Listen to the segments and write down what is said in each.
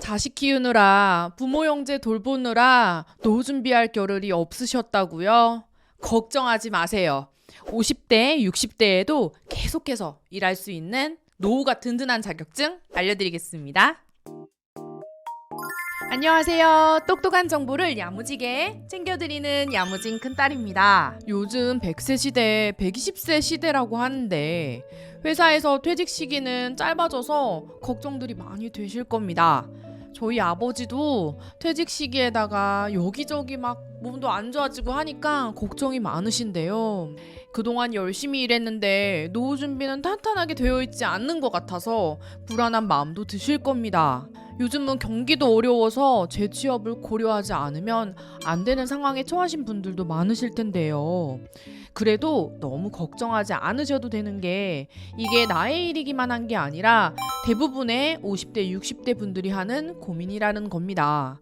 자식 키우느라 부모 형제 돌보느라 노후 준비할 겨를이 없으셨다고요? 걱정하지 마세요. 50대, 60대에도 계속해서 일할 수 있는 노후가 든든한 자격증 알려드리겠습니다. 안녕하세요. 똑똑한 정보를 야무지게 챙겨드리는 야무진 큰딸입니다. 요즘 100세 시대, 120세 시대라고 하는데 회사에서 퇴직 시기는 짧아져서 걱정들이 많이 되실 겁니다. 저희 아버지도 퇴직 시기에다가 여기저기 막 몸도 안 좋아지고 하니까 걱정이 많으신데요. 그동안 열심히 일했는데 노후 준비는 탄탄하게 되어 있지 않는 것 같아서 불안한 마음도 드실 겁니다. 요즘은 경기도 어려워서 재취업을 고려하지 않으면 안 되는 상황에 처하신 분들도 많으실 텐데요. 그래도 너무 걱정하지 않으셔도 되는 게 이게 나의 일이기만 한 게 아니라 대부분의 50대, 60대 분들이 하는 고민이라는 겁니다.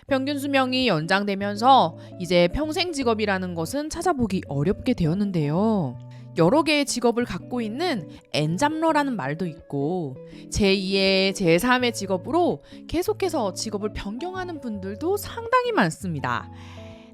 평균 수명이 연장되면서 이제 평생 직업이라는 것은 찾아보기 어렵게 되었는데요. 여러 개의 직업을 갖고 있는 엔잡러라는 말도 있고 제2의 제3의 직업으로 계속해서 직업을 변경하는 분들도 상당히 많습니다.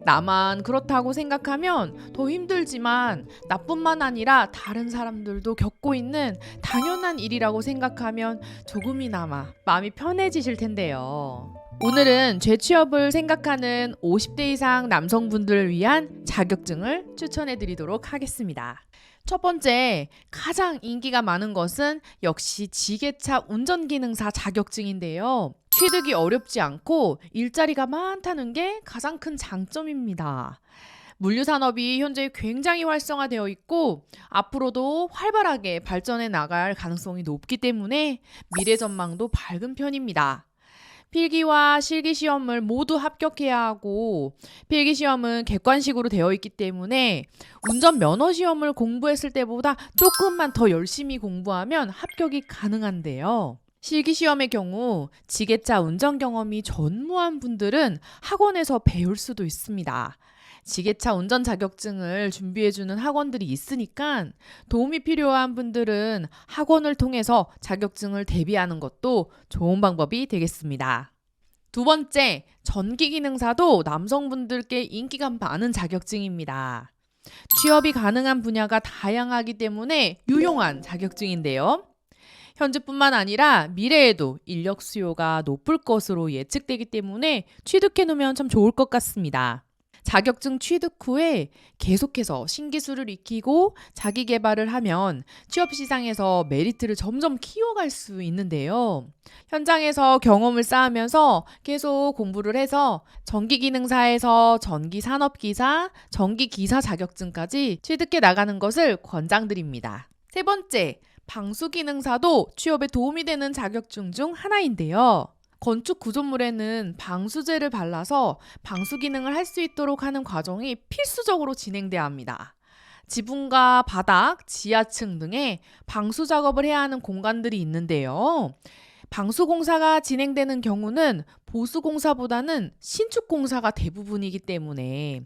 나만 그렇다고 생각하면 더 힘들지만 나뿐만 아니라 다른 사람들도 겪고 있는 당연한 일이라고 생각하면 조금이나마 마음이 편해지실 텐데요. 오늘은 재취업을 생각하는 50대 이상 남성분들을 위한 자격증을 추천해 드리도록 하겠습니다. 첫 번째, 가장 인기가 많은 것은 역시 지게차 운전기능사 자격증인데요. 취득이 어렵지 않고 일자리가 많다는 게 가장 큰 장점입니다. 물류산업이 현재 굉장히 활성화되어 있고 앞으로도 활발하게 발전해 나갈 가능성이 높기 때문에 미래 전망도 밝은 편입니다. 필기와 실기 시험을 모두 합격해야 하고 필기 시험은 객관식으로 되어 있기 때문에 운전 면허 시험을 공부했을 때보다 조금만 더 열심히 공부하면 합격이 가능한데요. 실기 시험의 경우 지게차 운전 경험이 전무한 분들은 학원에서 배울 수도 있습니다. 지게차 운전 자격증을 준비해주는 학원들이 있으니까 도움이 필요한 분들은 학원을 통해서 자격증을 대비하는 것도 좋은 방법이 되겠습니다. 두 번째, 전기기능사도 남성분들께 인기가 많은 자격증입니다. 취업이 가능한 분야가 다양하기 때문에 유용한 자격증인데요. 현재뿐만 아니라 미래에도 인력 수요가 높을 것으로 예측되기 때문에 취득해 놓으면 참 좋을 것 같습니다. 자격증 취득 후에 계속해서 신기술을 익히고 자기 개발을 하면 취업 시장에서 메리트를 점점 키워갈 수 있는데요. 현장에서 경험을 쌓으면서 계속 공부를 해서 전기기능사에서 전기산업기사, 전기기사 자격증까지 취득해 나가는 것을 권장드립니다. 세 번째, 방수기능사도 취업에 도움이 되는 자격증 중 하나인데요. 건축 구조물에는 방수제를 발라서 방수 기능을 할 수 있도록 하는 과정이 필수적으로 진행돼야 합니다. 지붕과 바닥, 지하층 등에 방수 작업을 해야 하는 공간들이 있는데요. 방수 공사가 진행되는 경우는 보수 공사보다는 신축 공사가 대부분이기 때문에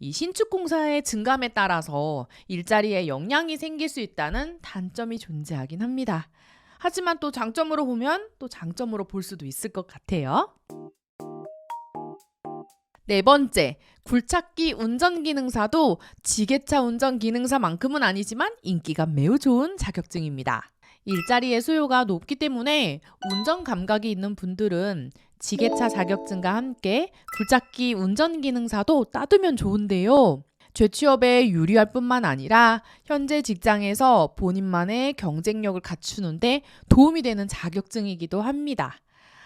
이 신축 공사의 증감에 따라서 일자리에 영향이 생길 수 있다는 단점이 존재하긴 합니다. 하지만 또 장점으로 보면 또 장점으로 볼 수도 있을 것 같아요. 네 번째, 굴착기 운전기능사도 지게차 운전기능사만큼은 아니지만 인기가 매우 좋은 자격증입니다. 일자리의 수요가 높기 때문에 운전 감각이 있는 분들은 지게차 자격증과 함께 굴착기 운전기능사도 따두면 좋은데요. 재취업에 유리할 뿐만 아니라 현재 직장에서 본인만의 경쟁력을 갖추는데 도움이 되는 자격증이기도 합니다.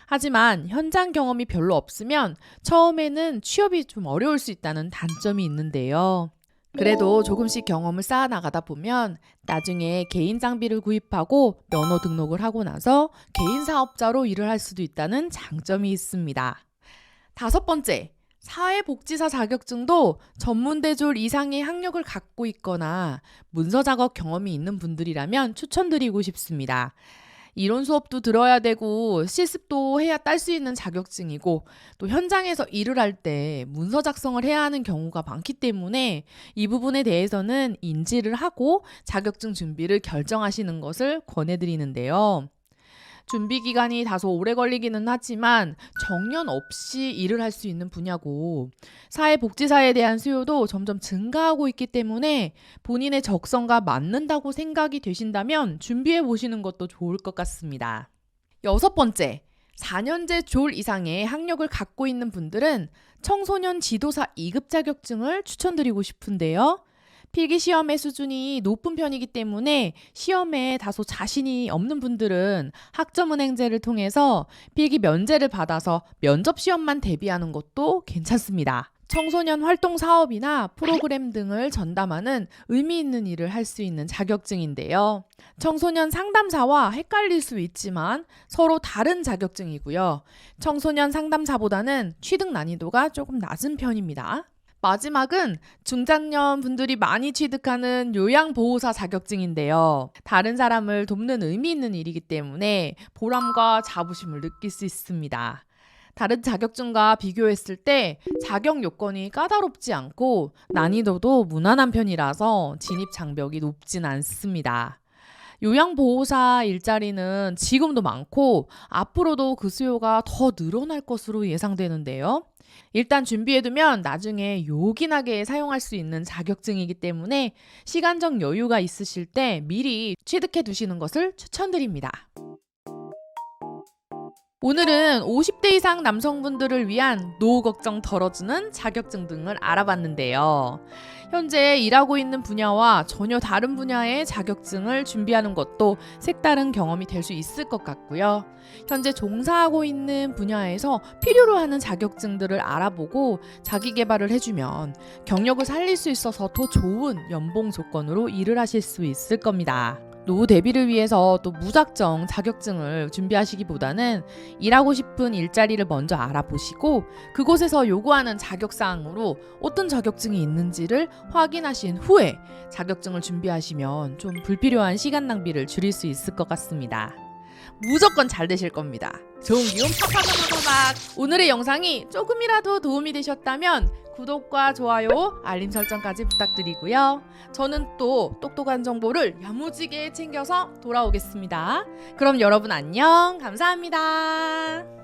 하지만 현장 경험이 별로 없으면 처음에는 취업이 좀 어려울 수 있다는 단점이 있는데요. 그래도 조금씩 경험을 쌓아 나가다 보면 나중에 개인 장비를 구입하고 면허 등록을 하고 나서 개인 사업자로 일을 할 수도 있다는 장점이 있습니다. 다섯 번째, 사회복지사 자격증도 전문대졸 이상의 학력을 갖고 있거나 문서 작업 경험이 있는 분들이라면 추천드리고 싶습니다. 이론 수업도 들어야 되고 실습도 해야 딸 수 있는 자격증이고 또 현장에서 일을 할 때 문서 작성을 해야 하는 경우가 많기 때문에 이 부분에 대해서는 인지를 하고 자격증 준비를 결정하시는 것을 권해드리는데요. 준비 기간이 다소 오래 걸리기는 하지만 정년 없이 일을 할 수 있는 분야고 사회복지사에 대한 수요도 점점 증가하고 있기 때문에 본인의 적성과 맞는다고 생각이 되신다면 준비해 보시는 것도 좋을 것 같습니다. 6번째, 4년제 졸 이상의 학력을 갖고 있는 분들은 청소년 지도사 2급 자격증을 추천드리고 싶은데요. 필기시험의 수준이 높은 편이기 때문에 시험에 다소 자신이 없는 분들은 학점은행제를 통해서 필기 면제를 받아서 면접시험만 대비하는 것도 괜찮습니다. 청소년 활동 사업이나 프로그램 등을 전담하는 의미 있는 일을 할 수 있는 자격증인데요. 청소년 상담사와 헷갈릴 수 있지만 서로 다른 자격증이고요. 청소년 상담사보다는 취득 난이도가 조금 낮은 편입니다. 마지막은 중장년 분들이 많이 취득하는 요양보호사 자격증인데요. 다른 사람을 돕는 의미 있는 일이기 때문에 보람과 자부심을 느낄 수 있습니다. 다른 자격증과 비교했을 때 자격 요건이 까다롭지 않고 난이도도 무난한 편이라서 진입 장벽이 높진 않습니다. 요양보호사 일자리는 지금도 많고 앞으로도 그 수요가 더 늘어날 것으로 예상되는데요. 일단 준비해두면 나중에 요긴하게 사용할 수 있는 자격증이기 때문에 시간적 여유가 있으실 때 미리 취득해 두시는 것을 추천드립니다. 오늘은 50대 이상 남성분들을 위한 노후 걱정 덜어주는 자격증 등을 알아봤는데요. 현재 일하고 있는 분야와 전혀 다른 분야의 자격증을 준비하는 것도 색다른 경험이 될 수 있을 것 같고요. 현재 종사하고 있는 분야에서 필요로 하는 자격증들을 알아보고 자기 개발을 해주면 경력을 살릴 수 있어서 더 좋은 연봉 조건으로 일을 하실 수 있을 겁니다. 노후 대비를 위해서 또 무작정 자격증을 준비하시기보다는 일하고 싶은 일자리를 먼저 알아보시고 그곳에서 요구하는 자격사항으로 어떤 자격증이 있는지를 확인하신 후에 자격증을 준비하시면 좀 불필요한 시간 낭비를 줄일 수 있을 것 같습니다. 무조건 잘 되실 겁니다. 좋은 기운 팍팍팍팍팍. 오늘의 영상이 조금이라도 도움이 되셨다면 구독과 좋아요, 알림 설정까지 부탁드리고요. 저는 또 똑똑한 정보를 야무지게 챙겨서 돌아오겠습니다. 그럼 여러분 안녕, 감사합니다.